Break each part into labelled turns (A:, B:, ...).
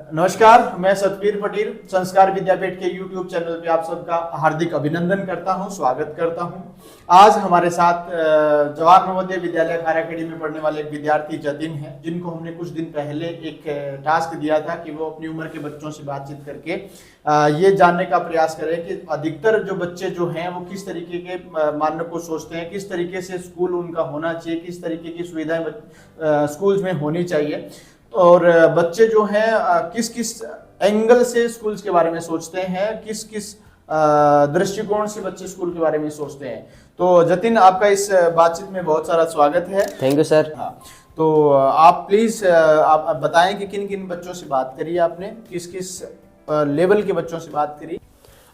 A: नमस्कार, मैं सतवीर पटेल संस्कार विद्यापीठ के YouTube चैनल पे आप सबका हार्दिक अभिनंदन करता हूं, स्वागत करता हूं। आज हमारे साथ जवाहर नवोदय विद्यालय खाराखेड़ी में पढ़ने वाले एक विद्यार्थी जतिन हैं, जिनको हमने कुछ दिन पहले एक टास्क दिया था कि वो अपनी उम्र के बच्चों से बातचीत करके ये जानने का प्रयास करें कि अधिकतर जो बच्चे जो हैं वो किस तरीके के मानक को सोचते हैं, किस तरीके से स्कूल उनका होना चाहिए, किस तरीके की सुविधाएं स्कूल में होनी चाहिए और बच्चे जो हैं किस किस एंगल से स्कूल्स के बारे में सोचते हैं, किस किस दृष्टिकोण से बच्चे स्कूल के बारे में सोचते हैं। तो जतिन, आपका इस बातचीत में बहुत सारा स्वागत है।
B: Thank you sir.
A: हाँ, तो आप प्लीज आप बताएं कि किन किन बच्चों से बात करी आपने, किस किस लेवल के बच्चों से बात करी।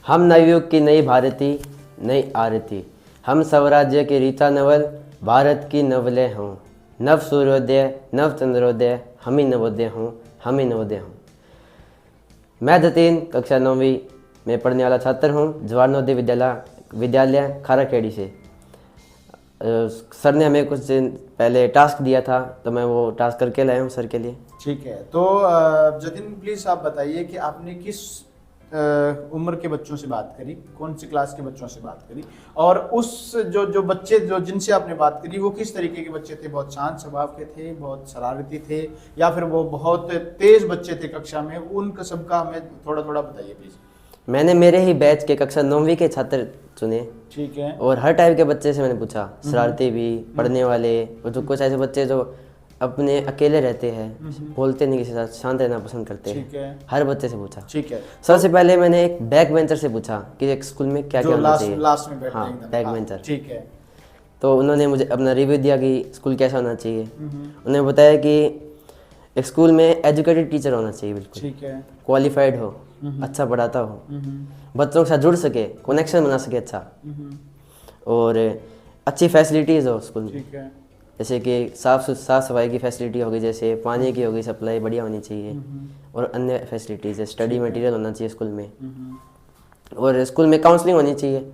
B: हम नवयुग की नई भारती, नई आरती, हम स्वराज्य की रीता नवल, भारत की नवले हों, नव सूर्योदय नव चंद्रोदय, हम ही नवोदय हूँ, हम ही नवोदय हूँ। मैं जतिन कक्षा 9वीं में पढ़ने वाला छात्र हूँ, जवाहर नवोदय विद्यालय खाराखेड़ी से। सर ने हमें कुछ दिन पहले टास्क दिया था, तो मैं वो टास्क करके लाया हूँ सर के लिए।
A: ठीक है, तो जतिन प्लीज आप बताइए कि आपने किस उम्र के बच्चों से बात करी, कौन सी क्लास के बच्चों से बात करी, और उस जो बच्चे जो जिनसे आपने बात करी वो किस तरीके के बच्चे थे, बहुत शांत स्वभाव के थे, बहुत शरारती थे, या फिर वो बहुत तेज बच्चे थे कक्षा में, उनका सबका हमें थोड़ा थोड़ा बताइए प्लीज।
B: मैंने मेरे ही बैच के कक्षा 9वीं के छात्र चुने।
A: ठीक है।
B: और हर टाइप के बच्चे से मैंने पूछा, शरारती भी, पढ़ने वाले, और जो कुछ ऐसे बच्चे जो अपने अकेले रहते हैं, बोलते नहीं किसी के साथ, शांत रहना पसंद करते हैं।
A: ठीक है।
B: हर बच्चे से पूछा।
A: ठीक है।
B: सबसे पहले मैंने एक बैक बेंचर से पूछा कि एक स्कूल में क्या क्या होना चाहिए।
A: लास्ट में बैठते
B: हाँ,
A: हैं एकदम।
B: बैक
A: हाँ,
B: बेंचर।
A: ठीक है।
B: तो उन्होंने मुझे अपना रिव्यू दिया कि स्कूल कैसा होना चाहिए। उन्होंने बताया कि एक स्कूल में एजुकेटेड टीचर होना चाहिए, बिल्कुल
A: ठीक है,
B: क्वालिफाइड हो, अच्छा पढ़ाता हो, बच्चों के साथ जुड़ सके, कनेक्शन बना सके अच्छा, और अच्छी फैसिलिटीज़ हो स्कूल में।
A: ठीक है।
B: जैसे कि साफ सफाई की फैसिलिटी होगी, जैसे पानी की होगी, सप्लाई बढ़िया होनी चाहिए, और अन्य फैसिलिटीज़, स्टडी मटेरियल होना चाहिए स्कूल में, और स्कूल में काउंसलिंग होनी चाहिए।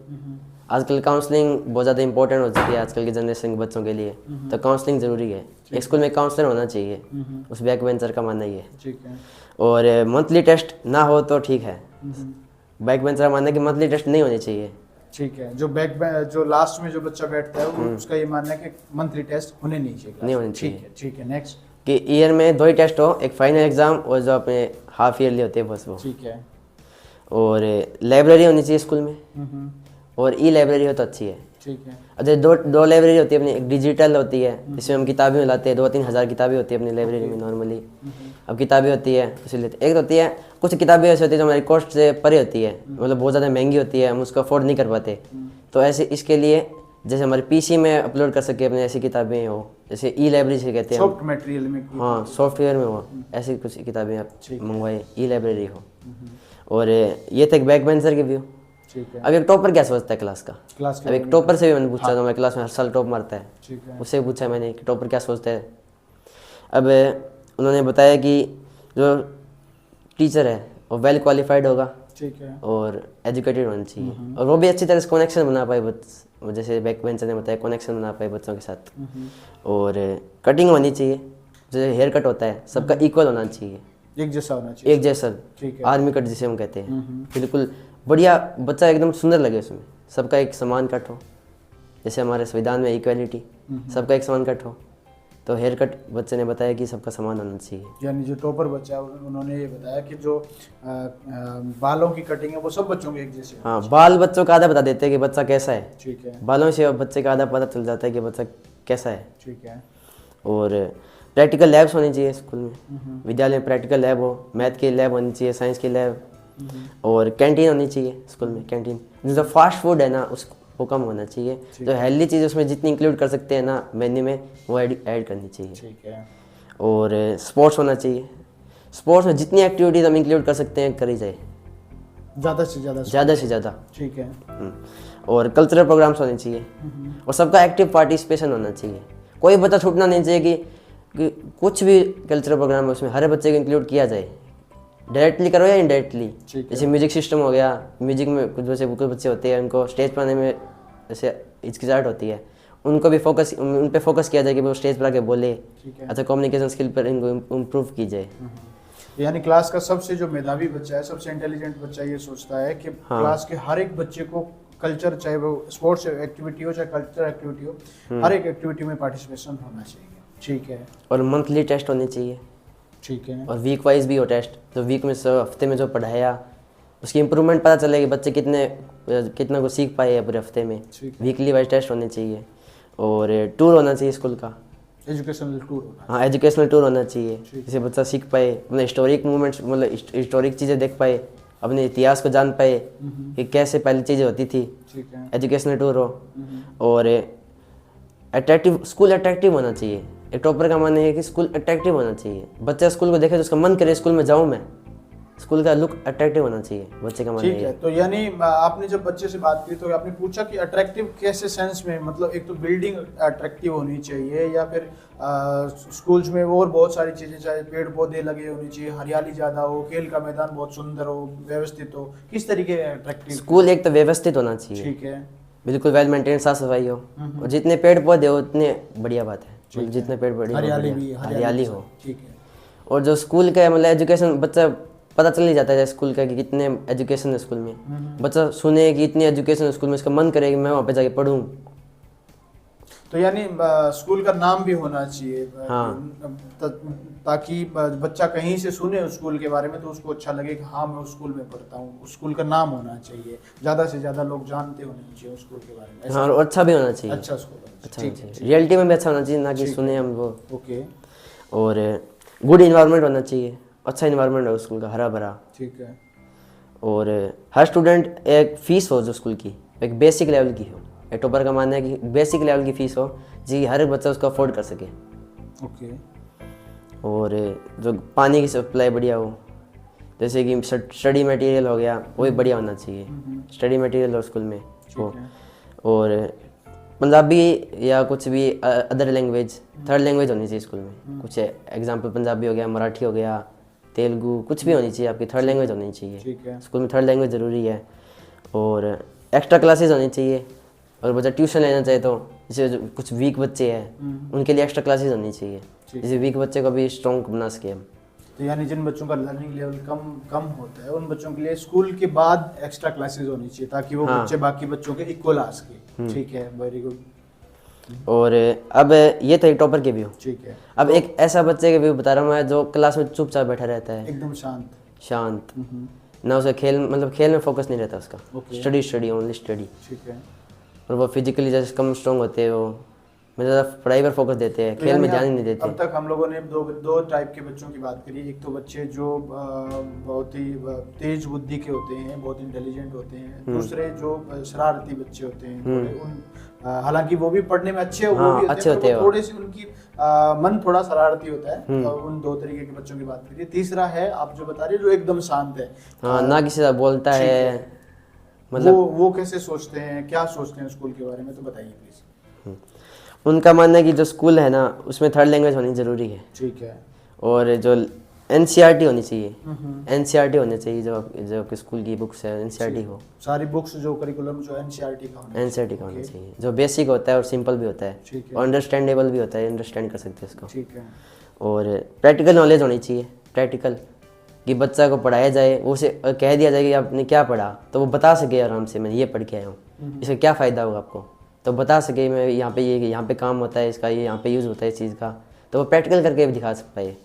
B: आजकल काउंसलिंग बहुत ज़्यादा इंपॉर्टेंट हो चुकी है आजकल के जनरेशन के बच्चों के लिए, तो काउंसलिंग ज़रूरी है। एक स्कूल में काउंसलर होना चाहिए, उस बैक बेंचर का मानना ही है।
A: ठीक है।
B: और मंथली टेस्ट ना हो तो ठीक है, बैक बेंचर का मानना है कि मंथली टेस्ट नहीं होनी चाहिए।
A: ठीक है, जो लास्ट में जो बच्चा बैठता है वो उसका ये मानना है कि मंथली टेस्ट होने नहीं चाहिए,
B: नहीं होने चाहिए।
A: ठीक है। ठीक है, नेक्स्ट।
B: कि ईयर में 2 ही टेस्ट हो, एक फाइनल एग्जाम और जो अपने हाफ ईयरली होते हैं बस वो।
A: ठीक है।
B: और लाइब्रेरी होनी चाहिए स्कूल में, और ई लाइब्रेरी हो तो अच्छी है।
A: ठीक है।
B: अच्छा, दो लाइब्रेरी होती है अपनी, एक डिजिटल होती है जिसमें हम किताबें लाते हैं, 2-3 हज़ार किताबें होती है अपनी लाइब्रेरी में नॉर्मली। अब किताबें होती है इसलिए एक होती है, कुछ किताबें ऐसी होती है जो हमारी कॉस्ट से परे होती है, मतलब बहुत ज़्यादा महंगी होती है, हम उसको अफोर्ड नहीं कर पाते। तो ऐसे इसके लिए जैसे हमारे पीसी में अपलोड कर सके अपने ऐसी किताबें हो, जैसे ई लाइब्रेरी से कहते हैं,
A: सॉफ्ट मटेरियल में।
B: हाँ, सॉफ्टवेयर में हो, ऐसी कुछ किताबें आप मंगवाए, ई लाइब्रेरी हो। और ये थे बैक बेंचर के व्यू।
A: ठीक है।
B: अब एक टॉपर क्या सोचता है क्लास का,
A: क्लास
B: अब एक टॉपर से भी मैंने पूछा,
A: हाँ।
B: तो मैं क्लास में हर साल टॉप मारता है,
A: ठीक है।
B: उससे पूछा मैंने कि टॉपर क्या सोचता है। अब उन्होंने बताया कि जो टीचर है वो वेल क्वालिफाइड होगा,
A: ठीक है,
B: और एजुकेटेड होना चाहिए, और वो भी अच्छी तरह से कनेक्शन बना पाए, जैसे बैक बेंचर ने बताया, कनेक्शन बना पाए बच्चों के साथ, और कटिंग होनी चाहिए, जैसे हेयर कट होता है सबका इक्वल होना चाहिए,
A: एक जैसा होना चाहिए,
B: एक जैसा।
A: ठीक है।
B: आर्मी कट जिसे हम कहते हैं, बिल्कुल बढ़िया, बच्चा एकदम सुंदर लगे उसमें, सबका एक समान कट हो, जैसे हमारे संविधान में इक्वालिटी, सबका एक समान कट हो, तो हेयर कट बच्चे ने बताया कि सबका समान होना चाहिए।
A: यानी जो टॉपर बच्चा है उन्होंने ये बताया कि जो बालों की कटिंग है वो सब बच्चों के एक जैसे।
B: हाँ, बाल बच्चों का आधा बता देते हैं कि बच्चा कैसा है,
A: ठीक है।
B: बालों से बच्चे का आधा पता चल जाता है कि बच्चा कैसा है।
A: ठीक है।
B: और प्रैक्टिकल लैब्स होनी चाहिए स्कूल में, विद्यालय में प्रैक्टिकल लैब हो, मैथ की लैब होनी चाहिए, साइंस की लैब, और कैंटीन होनी चाहिए स्कूल में। कैंटीन जो फास्ट फूड है ना वो कम होना चाहिए, जो हेल्दी चीज़ उसमें जितनी इंक्लूड कर सकते हैं ना मेन्यू में, वो ऐड करनी चाहिए।
A: ठीक है।
B: और स्पोर्ट्स होना चाहिए, स्पोर्ट्स में जितनी एक्टिविटीज़ हम इंक्लूड कर सकते हैं करी जाए,
A: ज़्यादा से ज़्यादा।
B: ज़्यादा से ज़्यादा।
A: ठीक है।
B: और कल्चरल प्रोग्राम्स होने चाहिए, और सबका एक्टिव पार्टिसिपेशन होना चाहिए, कोई बच्चा छूटना नहीं चाहिए कि कुछ भी कल्चरल प्रोग्राम है उसमें हर बच्चे को इंक्लूड किया जाए, डायरेक्टली करो या इनडायरेक्टली। जैसे म्यूजिक सिस्टम हो गया, म्यूजिक में कुछ बच्चे होते हैं उनको स्टेज पर आने में जैसे हिचकिचाहट होती है, उनको भी उन पे फोकस किया जाए कि वो स्टेज पर आके बोले, अच्छा कम्युनिकेशन स्किल पर इनको इम्प्रूव की जाए।
A: यानी क्लास का सबसे जो मेधावी बच्चा है, सबसे इंटेलिजेंट बच्चा ये सोचता है कि क्लास के हर एक बच्चे को कल्चर, चाहे वो स्पोर्ट्स एक्टिविटी हो चाहे कल्चर एक्टिविटी हो, हर एक एक्टिविटी में पार्टिसिपेशन होना चाहिए। ठीक है।
B: और मंथली टेस्ट होने चाहिए।
A: ठीक है।
B: और वीक वाइज भी हो टेस्ट, तो वीक में हफ्ते में जो पढ़ाया उसकी इम्प्रूवमेंट पता चले कि बच्चे कितना कुछ सीख पाए हैं पूरे हफ्ते में। वीकली वाइज टेस्ट होने चाहिए। और टूर होना चाहिए स्कूल का,
A: एजुकेशनल टूर होना।
B: हाँ, एजुकेशनल टूर होना चाहिए, जिससे बच्चा सीख पाए, मतलब हिस्टोरिक मूवमेंट्स, मतलब हिस्टोरिक चीज़ें देख पाए, अपने इतिहास को जान पाए कि कैसे पहले चीज़ें होती थी।
A: ठीक है।
B: एजुकेशनल टूर हो। और अट्रैक्टिव, स्कूल अट्रैक्टिव होना चाहिए। एक टॉपर का मानना है कि स्कूल अट्रैक्टिव होना चाहिए, बच्चा स्कूल को देखे तो उसका मन करे स्कूल में जाऊँ मैं। स्कूल का लुक अट्रैक्टिव होना चाहिए बच्चे का मानना है।
A: ठीक है। तो यानी आपने जब बच्चे से बात की तो आपने पूछा कि अट्रैक्टिव कैसे सेंस में, मतलब एक तो बिल्डिंग अट्रैक्टिव होनी चाहिए या फिर स्कूल्स में और बहुत सारी चीज़ें, चाहे पेड़ पौधे लगे होने चाहिए, हरियाली ज़्यादा हो, खेल का मैदान बहुत सुंदर हो, व्यवस्थित हो, किस तरीके अट्रैक्टिव?
B: स्कूल एक तो व्यवस्थित होना चाहिए।
A: ठीक है।
B: बिल्कुल वेल मेंटेन, साफ सफाई हो, और जितने पेड़ पौधे हो उतने बढ़िया बात है। जितने पेड़ पौधे हरियाली हो।
A: ठीक है।
B: और जो स्कूल का मतलब एजुकेशन, बच्चा पता चल ही जाता है स्कूल का कि कितने एजुकेशन है स्कूल में। बच्चा सुने कि इतनी एजुकेशन है स्कूल में, उसका मन करे कि मैं वहाँ पे जाके पढ़ूँ।
A: तो यानी स्कूल का नाम भी होना चाहिए।
B: हाँ।
A: ताकि बच्चा कहीं से सुने उस स्कूल के बारे में तो उसको अच्छा लगे कि हाँ मैं उस स्कूल में पढ़ता हूँ। उस स्कूल का नाम होना चाहिए, ज़्यादा से ज़्यादा लोग जानते होने चाहिए उस स्कूल के बारे में।
B: हाँ, और अच्छा भी होना चाहिए।
A: अच्छा स्कूल,
B: अच्छा होना चाहिए, रियलिटी में भी अच्छा होना चाहिए, ना कि सुने हम वो।
A: ओके।
B: और गुड इन्वायरमेंट होना चाहिए, अच्छा इन्वायरमेंट हो स्कूल का, हरा भरा।
A: ठीक है।
B: और हर स्टूडेंट, एक फ़ीस हो जो स्कूल की एक बेसिक लेवल की हो। एक टॉपर का मानना है कि बेसिक लेवल की फ़ीस हो जी, हर एक बच्चा उसको अफोर्ड कर सके।
A: ओके।
B: और जो पानी की सप्लाई बढ़िया हो, जैसे कि स्टडी मटेरियल हो गया, वो भी बढ़िया होना चाहिए। स्टडी मटेरियल हो स्कूल में हो। और पंजाबी या कुछ भी अदर लैंग्वेज, थर्ड लैंग्वेज होनी चाहिए स्कूल में। कुछ एग्जांपल पंजाबी हो गया, मराठी हो गया, तेलुगु, कुछ भी होनी चाहिए, आपकी थर्ड लैंग्वेज होनी चाहिए।
A: ठीक है।
B: स्कूल में थर्ड लैंग्वेज ज़रूरी है। और एक्स्ट्रा क्लासेस होनी चाहिए। और बच्चा ट्यूशन लेना चाहे तो, जैसे कुछ वीक बच्चे हैं उनके लिए एक्स्ट्रा क्लासेस होनी चाहिए, जैसे वीक बच्चे को भी स्ट्रॉन्ग बना सके हम।
A: तो यानी जिन बच्चों का लर्निंग लेवल कम होता है उन बच्चों के लिए स्कूल के बाद एक्स्ट्रा क्लासेस होनी चाहिए, ताकि वो बच्चे बाकी बच्चों के इक्वल आ सके। ठीक है, वेरी गुड।
B: और अब ये तो एक टॉपर के भी हो।
A: ठीक है।
B: अब एक ऐसा बच्चे के भी बता रहा हूँ मैं, जो क्लास में चुपचाप बैठा रहता है,
A: एकदम शांत।
B: ना उसे खेल में फोकस नहीं रहता उसका। Study only study.
A: ठीक है।
B: और वो फिजिकली जैसे कम स्ट्रॉन्ग होते हैं, वो ज़्यादा पढ़ाई पर फोकस देते हैं, खेल में ध्यान ही नहीं देते।
A: अब तक हम लोगों ने दो टाइप के बच्चों की बात करी। एक तो बच्चे जो बहुत ही तेज बुद्धि के होते हैं, बहुत इंटेलिजेंट होते हैं। दूसरे जो शरारती बच्चे होते हैं, हालांकि वो भी पढ़ने में अच्छे होते हैं, थोड़े से उनकी मन थोड़ा शरारती होता है। उन दो तरीके के बच्चों की बात करिए। तीसरा है आप जो बता रहे जो एकदम शांत है,
B: ना किसी से बोलता है,
A: मतलब वो कैसे सोचते हैं, क्या सोचते हैं स्कूल के बारे में, तो बताइए प्लीज।
B: उनका मानना है कि जो स्कूल है ना उसमें थर्ड लैंग्वेज होनी ज़रूरी है।
A: ठीक है।
B: और जो एनसीईआरटी होनी चाहिए, एनसीईआरटी होनी चाहिए, जो आपके स्कूल की बुक्स है एनसीईआरटी हो।
A: सारी बुक्स जो करिकुलम जो एनसीईआरटी का होना
B: चाहिए, जो बेसिक होता है और सिंपल भी होता है और अंडरस्टैंडेबल भी होता है, अंडरस्टैंड कर सकते हैं इसको।
A: ठीक है।
B: और प्रैक्टिकल नॉलेज होनी चाहिए, प्रैक्टिकल, कि बच्चा को पढ़ाया जाए, वो उसे कह दिया जाए कि आपने क्या पढ़ा तो वो बता सके आराम से, मैं ये पढ़ के आया हूँ, इसका क्या फ़ायदा होगा आपको, तो बता सके मैं यहाँ पे काम होता है इसका, ये यहाँ पे यूज़ होता है इस चीज़ का, तो वो प्रैक्टिकल करके भी दिखा सकता है।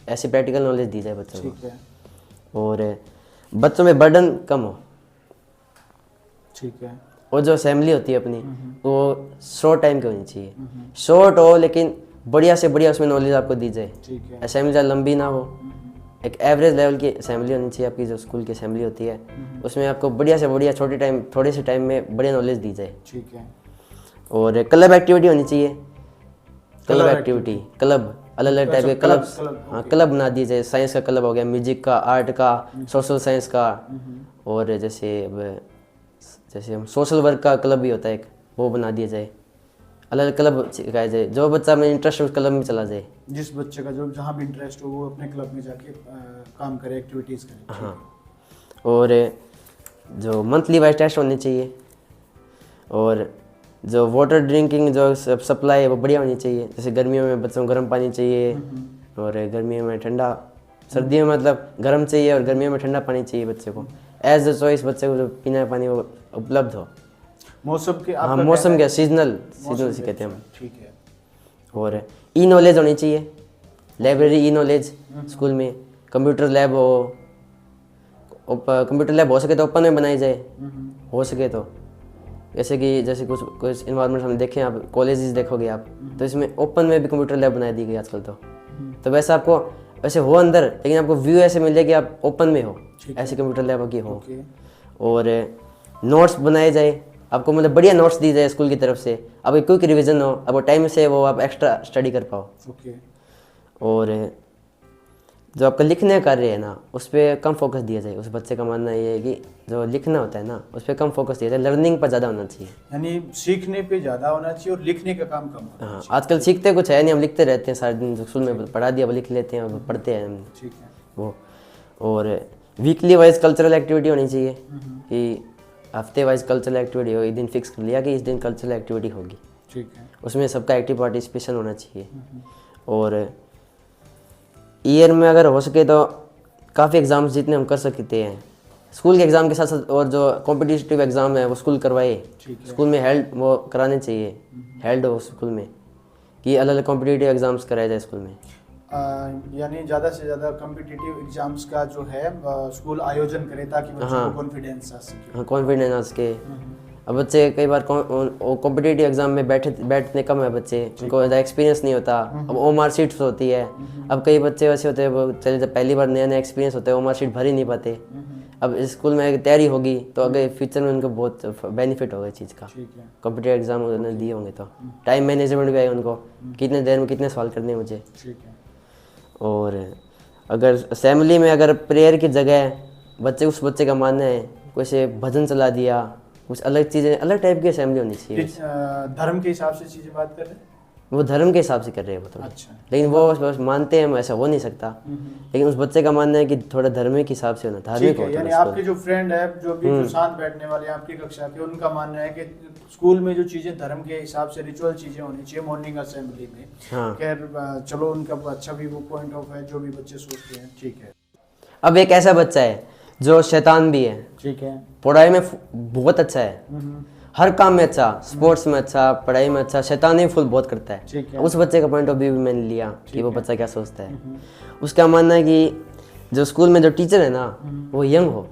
B: ऐसी प्रैक्टिकल नॉलेज दी जाए बच्चों को।
A: ठीक है।
B: और बच्चों में बर्डन कम हो।
A: ठीक है।
B: और जो असेंबली होती है अपनी, वो शॉर्ट टाइम की होनी चाहिए, शॉर्ट हो लेकिन बढ़िया से बढ़िया उसमें नॉलेज आपको दी जाए।
A: ठीक है।
B: असेंबली ज़्यादा लंबी ना हो, एक एवरेज लेवल की असेंबली होनी चाहिए आपकी, जो स्कूल की असेंबली होती है उसमें आपको बढ़िया से बढ़िया थोड़े से टाइम में बढ़िया नॉलेज दी जाए।
A: ठीक है।
B: और क्लब एक्टिविटी होनी चाहिए, क्लब एक्टिविटी, क्लब अलग अलग टाइप के क्लब, हाँ क्लब बना दिए जाए। साइंस का क्लब हो गया, म्यूजिक का, आर्ट का, सोशल साइंस का। और जैसे हम सोशल वर्क का क्लब भी होता है एक, वो बना दिया जाए। अलग अलग क्लब सिखाया जाए, जो बच्चा में इंटरेस्ट है उस क्लब में चला जाए।
A: जिस बच्चे का जो जहाँ भी इंटरेस्ट हो वो अपने क्लब में जाके काम करे, एक्टिविटीज़ करे।
B: हाँ। और जो मंथली वाइज टेस्ट होने चाहिए। और जो वाटर ड्रिंकिंग जो सप्लाई है वो बढ़िया होनी चाहिए, जैसे गर्मियों में बच्चों को गर्म पानी चाहिए और गर्मियों में ठंडा सर्दियों में मतलब गर्म चाहिए और गर्मियों में ठंडा पानी चाहिए बच्चे को। एज अ चॉइस बच्चे को जो पीना है पानी वो उपलब्ध हो।
A: मौसम के
B: हाँ,
A: आपका
B: मौसम
A: कहना
B: क्या
A: है?
B: सीजनल से कहते हैं हम।
A: ठीक है।
B: और ई नॉलेज होनी चाहिए, लाइब्रेरी ई नॉलेज स्कूल में, कंप्यूटर लैब हो, कंप्यूटर लैब हो सके तो ओपन में बनाई जाए, हो सके तो। जैसे कुछ इन्वायरमेंट हम देखें, आप कॉलेजेस देखोगे आप तो इसमें ओपन में भी कंप्यूटर लैब बनाई दी गई आजकल तो वैसे आपको वैसे हो अंदर, लेकिन आपको व्यू ऐसे मिल जाए कि आप ओपन में हो, ऐसे कंप्यूटर लैब की हो। और नोट्स बनाए जाए, आपको मतलब बढ़िया नोट्स दी जाए स्कूल की तरफ से, अब क्विक रिवीजन हो, अब टाइम से वो आप एक्स्ट्रा स्टडी कर पाओ। और जो आपका लिखने का कार्य है ना उस पर कम फोकस दिया जाए। उस बच्चे का मानना ये है कि जो लिखना होता है ना उस पर कम फोकस दिया जाए, लर्निंग पर ज़्यादा होना चाहिए,
A: यानी सीखने पे ज़्यादा होना चाहिए और लिखने का काम कम होना
B: हाँ, आजकल सीखते कुछ है नहीं, हम लिखते रहते हैं सारे दिन, स्कूल में पढ़ा दिया, अब लिख लेते हैं, अब पढ़ते हैं हम।
A: ठीक है।
B: वो और वीकली वाइज कल्चरल एक्टिविटी होनी चाहिए कि हफ्ते वाइज कल्चरल एक्टिविटी हो, एक दिन फिक्स कर लिया कि इस दिन कल्चरल एक्टिविटी होगी।
A: ठीक है।
B: उसमें सबका एक्टिव पार्टिसिपेशन होना चाहिए। और ईयर में अगर हो सके तो काफ़ी एग्ज़ाम्स जितने हम कर सकते हैं स्कूल के एग्ज़ाम के साथ साथ, और जो कॉम्पिटिटिव एग्ज़ाम है वो स्कूल करवाए, स्कूल में हेल्ड वो कराने चाहिए, हेल्ड हो स्कूल में, कि अलग अलग कॉम्पिटिटिव एग्ज़ाम्स कराए जाए स्कूल में।
A: यानी ज़्यादा से ज़्यादा कॉम्पिटिटिव एग्जाम्स का जो है स्कूल आयोजन करे ताकि बच्चों को कॉन्फिडेंस आ सके।
B: हाँ, कॉन्फिडेंस आ सके। अब बच्चे कई बार कॉम्पिटिटिव एग्जाम में बैठने कम है बच्चे, उनको ज़्यादा एक्सपीरियंस नहीं होता। अब ओमार शीट्स होती है, अब कई बच्चे वैसे होते हैं वो चले जब पहली बार नया नया एक्सपीरियंस होता है ओमार शीट भर ही नहीं पाते। अब स्कूल में तैयारी होगी तो आगे फ्यूचर में उनको बहुत बेनिफिट होगा इस चीज़ का। कॉम्पिटिटिव एग्जाम उन्होंने दिए होंगे तो टाइम मैनेजमेंट भी आएगा उनको, कितने देर में कितने सवाल करने हैं मुझे। और अगर असेंबली में अगर प्रेयर की जगह उस बच्चे का मानना है कोई से भजन चला दिया, कुछ अलग चीज़ें, अलग टाइप की असेंबली होनी चाहिए।
A: धर्म के हिसाब से चीज़ें बात कर रहे हैं,
B: वो धर्म के हिसाब से कर रहे हैं वो थोड़ा।
A: अच्छा।
B: लेकिन वो बस मानते हैं ऐसा हो नहीं सकता, लेकिन उस बच्चे का मानना है कि थोड़ा धर्म के हिसाब से होना, धार्मिक हो।
A: यानी आपके जो फ्रेंड है जो भी जो साथ बैठने वाले हैं आपकी कक्षा के, उनका मानना है कि स्कूल में जो चीज़ें धर्म के हिसाब से रिचुअल चीज़ें होनी चाहिए मॉर्निंग असेंबली में।
B: हाँ।
A: खैर चलो उनका अच्छा भी वो पॉइंट ऑफ है जो भी बच्चे सोचते हैं। ठीक है।
B: अब एक ऐसा बच्चा है जो शैतान भी है,
A: ठीक है,
B: पढ़ाई में बहुत अच्छा है, हर काम में अच्छा, स्पोर्ट्स में अच्छा, पढ़ाई में अच्छा, शैतानी फुल बहुत करता है।
A: ठीक है।
B: उस बच्चे का पॉइंट ऑफ व्यू भी मैंने लिया कि वो बच्चा क्या सोचता है। उसका मानना है कि जो स्कूल में जो टीचर है ना वो यंग हो।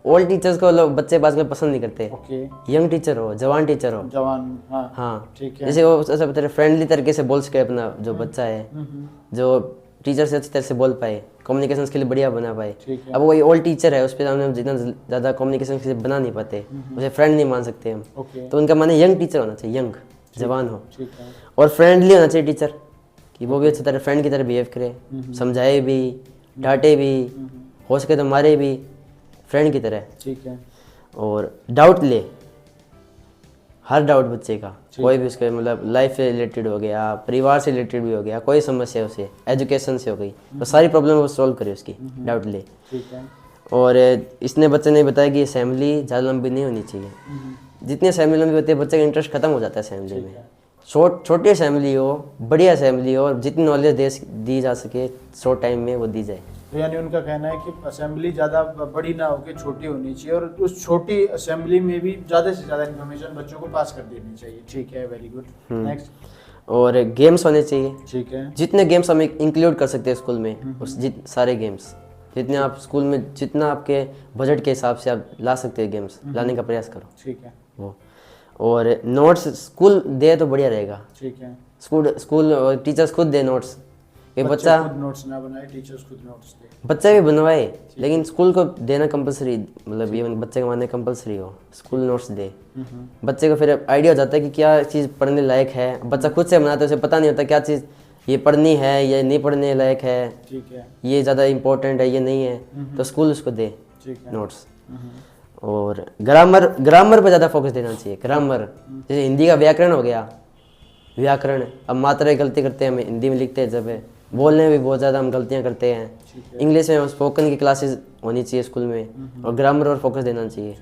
B: ओल्ड टीचर्स को लोग बच्चे बाद में पसंद नहीं करते। यंग टीचर हो, जवान टीचर हो,
A: जवान। हाँ,
B: हाँ,
A: ठीक है।
B: जैसे वो ऐसा फ्रेंडली तरीके से बोल सके, अपना जो बच्चा है जो टीचर से अच्छी तरह से बोल पाए, कम्युनिकेशन के लिए बढ़िया बना पाए। अब वही ओल्ड टीचर है, उस पर हम जितना ज़्यादा कम्युनिकेशन के लिए बना नहीं पाते, उसे फ्रेंड नहीं मान सकते हम। तो उनका माने यंग टीचर होना चाहिए, यंग जवान हो, और फ्रेंडली होना चाहिए टीचर, कि वो भी अच्छी तरह फ्रेंड की तरह बिहेव करे, समझाए भी, डांटे भी, हो सके तो मारे भी, फ्रेंड की तरह।
A: ठीक है।
B: और डाउट ले, हर डाउट बच्चे का, कोई भी उसके मतलब लाइफ से रिलेटेड हो गया, परिवार से रिलेटेड भी हो गया, कोई समस्या उसे एजुकेशन से हो गई तो सारी प्रॉब्लम वो सॉल्व करे उसकी, डाउट ले।
A: ठीक है।
B: और इसने बच्चे ने बताया कि असेंबली ज़्यादा लंबी नहीं होनी चाहिए, जितनी असेंबली लंबी होती है बच्चे का इंटरेस्ट खत्म हो जाता है असेंबली में। छोटी असेंबली हो, बढ़िया असेंबली हो, और जितनी नॉलेज दी जा सके शॉर्ट टाइम में वो दी जाए।
A: तो यानी उनका कहना है कि असेंबली ज़्यादा बड़ी ना होकर छोटी होनी चाहिए और उस छोटी असेंबली में भी ज़्यादा से ज़्यादा इन्फॉर्मेशन बच्चों को पास कर देनी चाहिए। ठीक है, वेरी गुड। नेक्स्ट।
B: और गेम्स होने चाहिए।
A: ठीक है।
B: जितने गेम्स हम इंक्लूड कर सकते हैं स्कूल में, उस सारे गेम्स जितने आप स्कूल में, जितना आपके बजट के हिसाब से आप ला सकते हैं गेम्स, लाने का प्रयास करो।
A: ठीक है।
B: वो और नोट्स स्कूल दे तो बढ़िया रहेगा।
A: ठीक है।
B: स्कूल और टीचर्स खुद दे नोट्स, ये बच्चा
A: खुद नोट्स ना बनाए, टीचर्स खुद नोट्स दे।
B: बच्चा भी बनवाए, लेकिन स्कूल को देना कंपलसरी, मतलब ये बच्चे का मानना कंपलसरी हो, स्कूल नोट्स दे। बच्चे को फिर आइडिया हो जाता है कि क्या चीज़ पढ़ने लायक है। बच्चा खुद से बनाता है, उसे पता नहीं होता क्या चीज़ ये पढ़नी है, ये नहीं पढ़ने लायक है,
A: ठीक है,
B: ये ज़्यादा इंपॉर्टेंट है, ये नहीं है, तो स्कूल उसको दे नोट्स। और ग्रामर पर ज़्यादा फोकस देना चाहिए। ग्रामर जैसे हिंदी का व्याकरण हो गया, व्याकरण, अब मात्रा की गलती करते हैं हम हिंदी में लिखते हैं, जब बोलने में भी बहुत ज़्यादा हम गलतियाँ करते हैं। इंग्लिश में स्पोकन की क्लासेस होनी चाहिए स्कूल में, और ग्रामर पर फोकस देना चाहिए।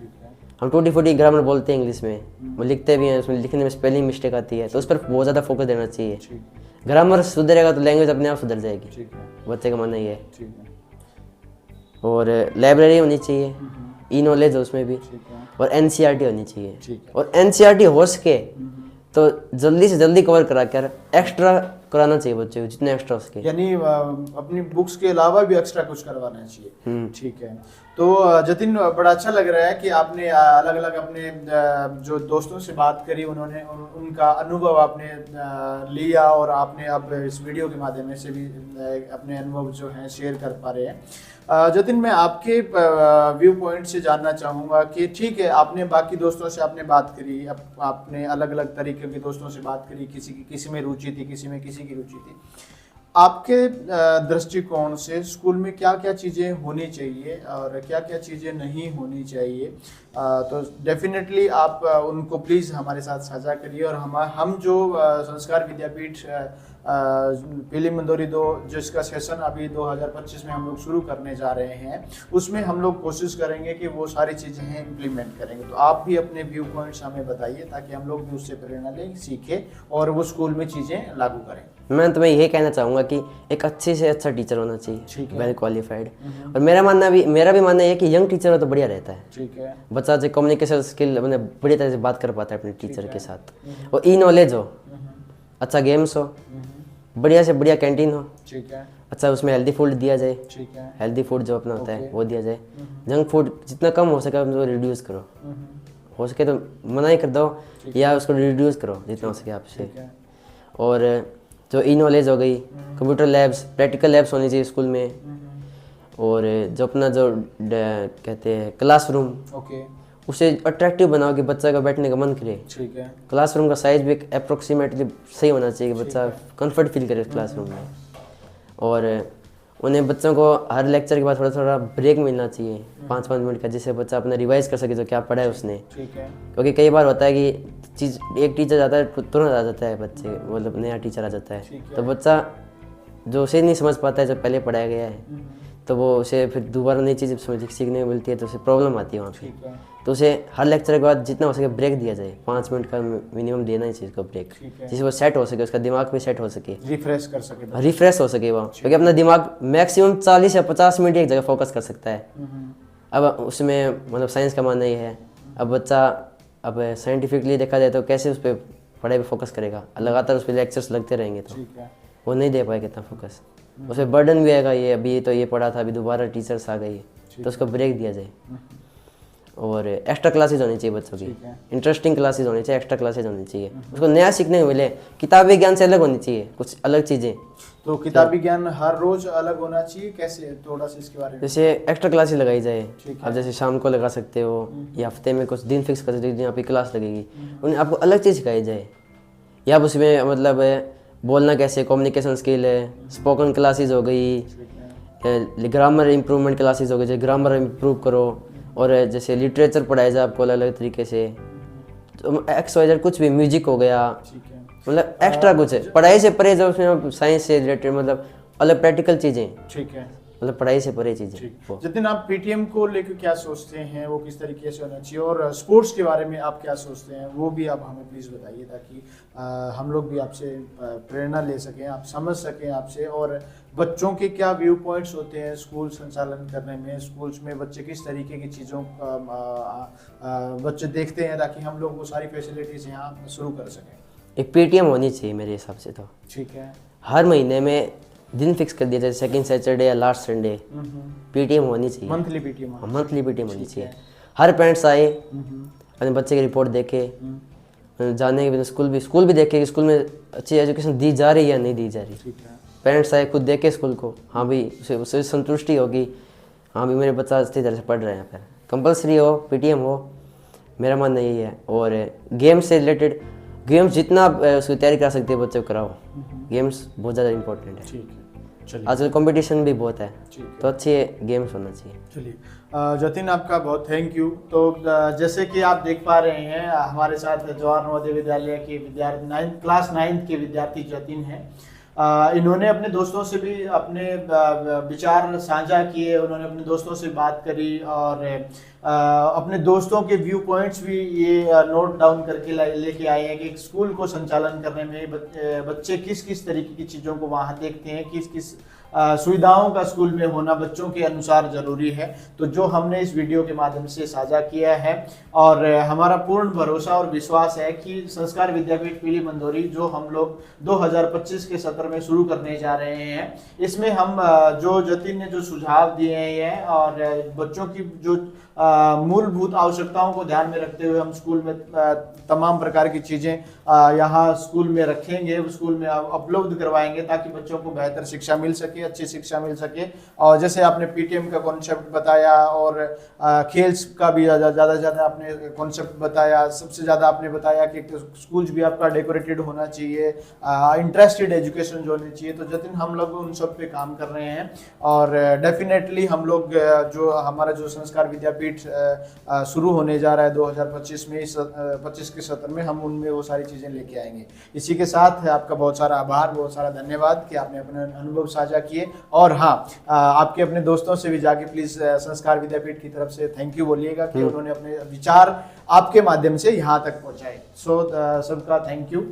B: हम टूटी फूटी ग्रामर बोलते हैं इंग्लिश में, वो लिखते भी हैं, उसमें लिखने में स्पेलिंग मिस्टेक आती है, तो उस पर बहुत ज़्यादा फोकस देना चाहिए। ग्रामर सुधरेगा तो लैंग्वेज अपने आप सुधर जाएगी।
A: ठीक है,
B: बच्चे का मानना ये है।
A: ठीक है,
B: और लाइब्रेरी होनी चाहिए, ई नॉलेज हो उसमें भी,
A: ठीक है,
B: और एनसीईआरटी होनी चाहिए।
A: ठीक है।
B: और एनसीईआरटी हो सके तो जल्दी से जल्दी कवर करा कर एक्स्ट्रा कराना चाहिए बच्चे को, जितना एक्स्ट्रा हो सके।
A: यानी अपनी बुक्स के अलावा भी एक्स्ट्रा कुछ करवाना चाहिए। ठीक है। तो जतिन, बड़ा अच्छा लग रहा है कि आपने अलग अलग अपने जो दोस्तों से बात करी, उन्होंने उनका अनुभव आपने लिया और आपने अब इस वीडियो के माध्यम से भी अपने अनुभव जो हैं शेयर कर पा रहे हैं। जतिन, मैं आपके व्यू पॉइंट से जानना चाहूँगा कि ठीक है, आपने बाकी दोस्तों से आपने बात करी, आपने अलग अलग तरीके के दोस्तों से बात करी, किसी में रुचि थी, किसी में किसी की रुचि थी। आपके दृष्टिकोण से स्कूल में क्या क्या चीज़ें होनी चाहिए और क्या क्या चीज़ें नहीं होनी चाहिए, तो डेफिनेटली आप उनको प्लीज़ हमारे साथ साझा करिए। और हम जो संस्कार विद्यापीठ पीली मंदोरी 2 जिसका सेशन अभी 2025 में हम लोग शुरू करने जा रहे हैं, उसमें हम लोग कोशिश करेंगे कि वो सारी चीज़ें हैं इम्प्लीमेंट करेंगे। तो आप भी अपने व्यू पॉइंट्स हमें बताइए ताकि हम लोग भी उससे प्रेरणा लें, सीखें और वो स्कूल में चीज़ें लागू करें।
B: मैं तुम्हें यही कहना चाहूँगा कि एक अच्छे से अच्छा टीचर होना
A: ठीक
B: चाहिए,
A: है।
B: Well qualified. और मेरा भी मानना है कि यंग टीचर हो तो बढ़िया रहता है।
A: ठीक है,
B: बच्चा जो कम्युनिकेशन स्किल अपने बढ़िया तरह से बात कर पाता है अपने टीचर के साथ। और ई नॉलेज हो, अच्छा गेम्स हो, बढ़िया से बढ़िया कैंटीन हो,
A: ठीक है,
B: अच्छा उसमें हेल्दी फूड दिया जाए।
A: ठीक है,
B: हेल्दी फूड जो अपना होता है
A: ओके।
B: वो दिया जाए। जंक फूड जितना कम हो सके उसको रिड्यूस करो, हो सके तो मना ही कर दो या उसको रिड्यूस करो जितना हो सके आपसे।
A: ठीक है,
B: और जो ई नॉलेज हो गई, कंप्यूटर लैब्स, प्रैक्टिकल लैब्स होनी चाहिए स्कूल में। और जो अपना जो कहते हैं क्लासरूम,
A: ओके,
B: उसे अट्रैक्टिव बनाओ कि बच्चा का बैठने का मन करे।
A: ठीक है,
B: क्लासरूम का साइज भी अप्रोक्सीमेटली सही होना चाहिए कि बच्चा कंफर्ट फील करे क्लासरूम में। और उन्हें बच्चों को हर लेक्चर के बाद थोड़ा थोड़ा ब्रेक मिलना चाहिए, 5-5 मिनट का, जिससे बच्चा अपना रिवाइज कर सके जो क्या पढ़ा है उसने।
A: ठीक है,
B: क्योंकि कई बार होता है कि चीज़ एक टीचर जाता है तुरंत आ जाता है बच्चे, मतलब नया टीचर आ जाता है, तो बच्चा जो उसे नहीं समझ पाता है जो पहले पढ़ाया गया है, तो वो उसे फिर दोबारा नई चीज़ सीखने को मिलती है तो उसे प्रॉब्लम आती है वहाँ पे।
A: ठीक है,
B: तो उसे हर लेक्चर के बाद जितना हो सके ब्रेक दिया जाए, 5 मिनट का मिनिमम देना ही चाहिए उसको ब्रेक,
A: ठीक है।
B: जिससे वो सेट हो सके, उसका दिमाग भी सेट हो सके,
A: रिफ्रेश कर सके।
B: रिफ्रेश हो सके वो। क्योंकि अपना दिमाग मैक्सिमम 40 या 50 मिनट एक जगह फोकस कर सकता है। अब उसमें मतलब साइंस का मानना ये है, अब बच्चा अब साइंटिफिकली देखा जाए तो कैसे उस पर पढ़ाई पे फोकस करेगा, लगातार उस पर लेक्चर्स लगते रहेंगे तो
A: ठीक है,
B: वो नहीं दे पाएगा इतना फोकस। उसे बर्डन भी आएगा, ये अभी तो ये पढ़ा था, अभी दोबारा टीचर्स आ गई, तो उसको ब्रेक दिया जाए। और एक्स्ट्रा क्लासेज होनी चाहिए बच्चों की, इंटरेस्टिंग क्लासेज होनी चाहिए, एक्स्ट्रा क्लासेज होनी चाहिए, उसको नया सीखने को मिले। किताबी ज्ञान से अलग होनी चाहिए, कुछ अलग चीज़ें।
A: तो किताबी ज्ञान हर रोज अलग होना चाहिए, कैसे, थोड़ा सा इसके बारे में।
B: जैसे एक्स्ट्रा क्लासेज लगाई जाए,
A: ठीक है।
B: अब जैसे शाम को लगा सकते हो या हफ्ते में कुछ दिन फिक्स कर सकते हो, आपकी क्लास लगेगी, उन्हें आपको अलग चीज़ सिखाई जाए। या उसमें मतलब बोलना कैसे, कम्युनिकेशन स्किल है, स्पोकन क्लासेज हो गई, ग्रामर इम्प्रूवमेंट क्लासेज हो गई, जैसे ग्रामर इम्प्रूव करो। और जैसे लिटरेचर पढ़ाया जाए आपको अलग अलग तरीके से, तो XYZ कुछ भी, म्यूजिक हो गया,
A: ठीक है,
B: मतलब एक्स्ट्रा कुछ है पढ़ाई से परे, जो उसमें साइंस से रिलेटेड मतलब अलग प्रैक्टिकल चीज़ें,
A: ठीक है,
B: मतलब पढ़ाई से परे चीज़ें।
A: ठीक। जितिन, आप पीटीएम को लेकर क्या सोचते हैं, वो किस तरीके से होना चाहिए, और स्पोर्ट्स के बारे में आप क्या सोचते हैं, वो भी आप हमें प्लीज़ बताइए ताकि हम लोग भी आपसे प्रेरणा ले सकें, आप समझ सकें आपसे। और बच्चों के क्या व्यू पॉइंट्स होते हैं स्कूल संचालन करने में, स्कूल्स में बच्चे किस तरीके की चीज़ों बच्चे देखते हैं, ताकि हम लोग वो सारी फैसिलिटीज़ यहाँ शुरू कर सकें।
B: एक PTM होनी चाहिए मेरे हिसाब से, तो
A: ठीक है,
B: हर महीने में दिन फिक्स कर दिया जाए, सेकंड सैटरडे या लास्ट संडे PTM होनी चाहिए,
A: मंथली पीटीएम।
B: मंथली PTM होनी चाहिए। हर पेरेंट्स आए, अपने बच्चे की रिपोर्ट देखे, जाने के स्कूल भी देखे कि स्कूल में अच्छी एजुकेशन दी जा रही है या नहीं दी जा रही।
A: ठीक है,
B: पेरेंट्स आए, खुद देखे स्कूल को, हाँ भाई उसे संतुष्टि होगी, हाँ भाई मेरे बच्चा अच्छी तरह से पढ़ रहे हैं। फिर कंपलसरी हो, PTM हो, मेरा मानना यही है। और गेम्स से रिलेटेड, गेम्स जितना उसकी तैयारी करा सकते हैं बच्चे को कराओ, गेम्स बहुत ज़्यादा इंपॉर्टेंट है।
A: ठीक है, चलिए।
B: आजकल कंपटीशन भी बहुत है,
A: ठीक है।
B: तो अच्छे गेम्स होना चाहिए।
A: चलिए, जतिन आपका बहुत थैंक यू। तो जैसे कि आप देख पा रहे हैं, हमारे साथ जवाहर नवोदय विद्यालय के विद्यार्थी क्लास 9th के विद्यार्थी जतिन हैं। इन्होंने अपने दोस्तों से भी अपने विचार साझा किए, उन्होंने अपने दोस्तों से बात करी और अपने दोस्तों के व्यू पॉइंट्स भी ये नोट डाउन करके लेके आए हैं कि एक स्कूल को संचालन करने में बच्चे किस किस तरीके की चीज़ों को वहाँ देखते हैं, किस किस सुविधाओं का स्कूल में होना बच्चों के अनुसार जरूरी है। तो जो हमने इस वीडियो के माध्यम से साझा किया है और हमारा पूर्ण भरोसा और विश्वास है कि संस्कार विद्यापीठ पीली मंदोरी जो हम लोग 2025 के सत्र में शुरू करने जा रहे हैं, इसमें हम जो जतिन ने जो सुझाव दिए हैं और बच्चों की जो मूलभूत आवश्यकताओं को ध्यान में रखते हुए हम स्कूल में तमाम प्रकार की चीज़ें यहाँ स्कूल में रखेंगे, स्कूल में उपलब्ध करवाएंगे ताकि बच्चों को बेहतर शिक्षा मिल सके, अच्छी शिक्षा मिल सके। और जैसे आपने पीटीएम का कॉन्सेप्ट बताया और खेल्स का भी ज़्यादा से ज़्यादा आपने कॉन्सेप्ट बताया। सबसे ज़्यादा आपने बताया कि स्कूल्स भी आपका डेकोरेटेड होना चाहिए, इंटरेस्टेड एजुकेशन जो होनी चाहिए। तो जतिन हम लोग उन सब पे काम कर रहे हैं और डेफिनेटली हम लोग जो हमारा जो संस्कार विद्यापीठ शुरू होने जा रहा है 2025 में, इस 25 के सत्र में हम उनमें वो सारी चीज़ें लेके आएंगे। इसी के साथ आपका बहुत सारा आभार, बहुत सारा धन्यवाद कि आपने अपने अनुभव साझा किए। और हाँ, आपके अपने दोस्तों से भी जाके प्लीज़ संस्कार विद्यापीठ की तरफ से थैंक यू बोलिएगा कि उन्होंने अपने विचार आपके माध्यम से यहाँ तक पहुँचाए। सो सबका थैंक यू।